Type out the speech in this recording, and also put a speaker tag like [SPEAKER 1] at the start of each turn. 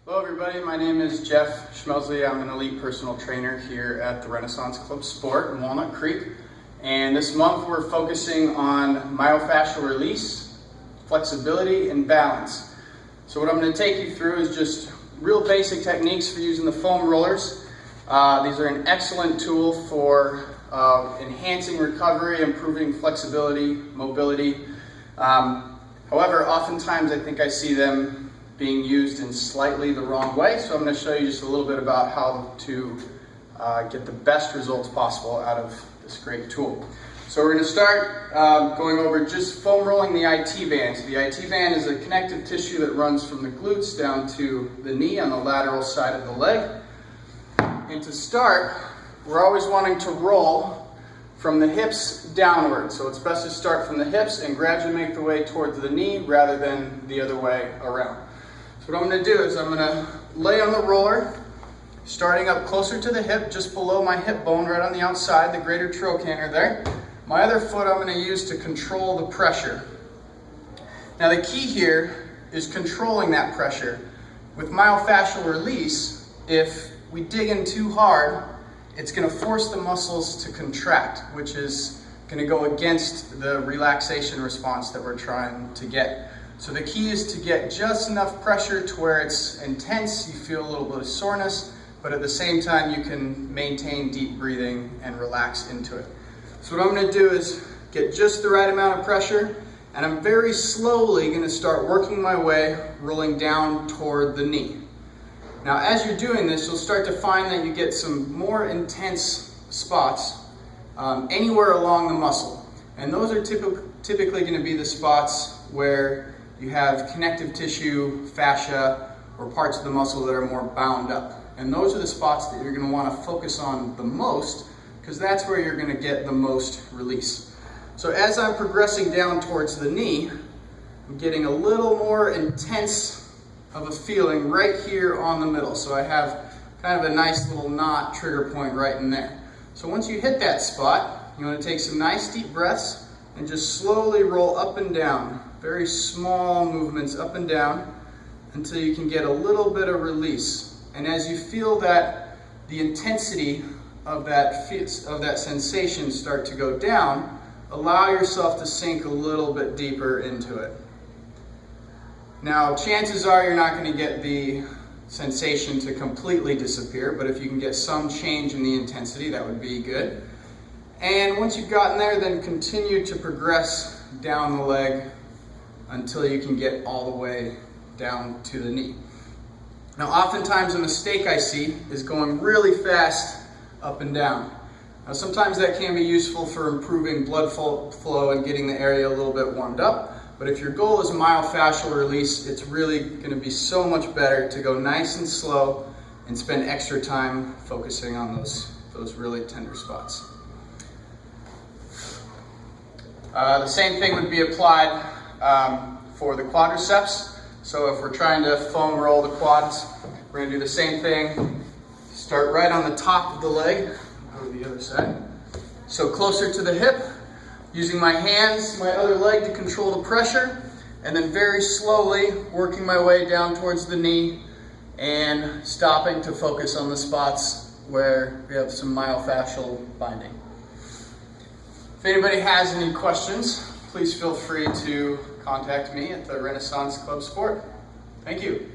[SPEAKER 1] Hello everybody, my name is Jeff Schmelzle. I'm an elite personal trainer here at the Renaissance Club Sport in Walnut Creek. And this month we're focusing on myofascial release, flexibility, and balance. So what I'm going to take you through is just real basic techniques for using the foam rollers. These are an excellent tool for enhancing recovery, improving flexibility, mobility. However, oftentimes I think I see them being used in slightly the wrong way, so I'm going to show you just a little bit about how to get the best results possible out of this great tool. So we're going to start going over just foam rolling the IT band. So the IT band is a connective tissue that runs from the glutes down to the knee on the lateral side of the leg. And to start, we're always wanting to roll from the hips downward. So it's best to start from the hips and gradually make the way towards the knee rather than the other way around. So what I'm going to do is I'm going to lay on the roller, starting up closer to the hip, just below my hip bone, right on the outside, the greater trochanter there. My other foot I'm going to use to control the pressure. Now the key here is controlling that pressure. With myofascial release, if we dig in too hard, it's going to force the muscles to contract, which is going to go against the relaxation response that we're trying to get. So the key is to get just enough pressure to where it's intense, you feel a little bit of soreness, but at the same time you can maintain deep breathing and relax into it. So what I'm going to do is get just the right amount of pressure, and I'm very slowly going to start working my way, rolling down toward the knee. Now as you're doing this, you'll start to find that you get some more intense spots anywhere along the muscle. And those are typically going to be the spots where you have connective tissue, fascia, or parts of the muscle that are more bound up. And those are the spots that you're going to want to focus on the most, because that's where you're going to get the most release. So as I'm progressing down towards the knee, I'm getting a little more intense of a feeling right here on the middle. So I have kind of a nice little knot trigger point right in there. So once you hit that spot, you want to take some nice deep breaths and just slowly roll up and down. Very small movements up and down until you can get a little bit of release. And as you feel that the intensity of that sensation start to go down, allow yourself to sink a little bit deeper into it. Now, chances are you're not going to get the sensation to completely disappear, but if you can get some change in the intensity, that would be good. And once you've gotten there, then continue to progress down the leg until you can get all the way down to the knee. Now, oftentimes a mistake I see is going really fast up and down. Now, sometimes that can be useful for improving blood flow and getting the area a little bit warmed up. But if your goal is myofascial release, it's really going to be so much better to go nice and slow and spend extra time focusing on those really tender spots. The same thing would be applied for the quadriceps. So if we're trying to foam roll the quads, we're going to do the same thing. Start right on the top of the leg, go to the other side. So closer to the hip, using my hands, my other leg to control the pressure, and then very slowly working my way down towards the knee and stopping to focus on the spots where we have some myofascial binding. If anybody has any questions, please feel free to contact me at the Renaissance Club Sport. Thank you.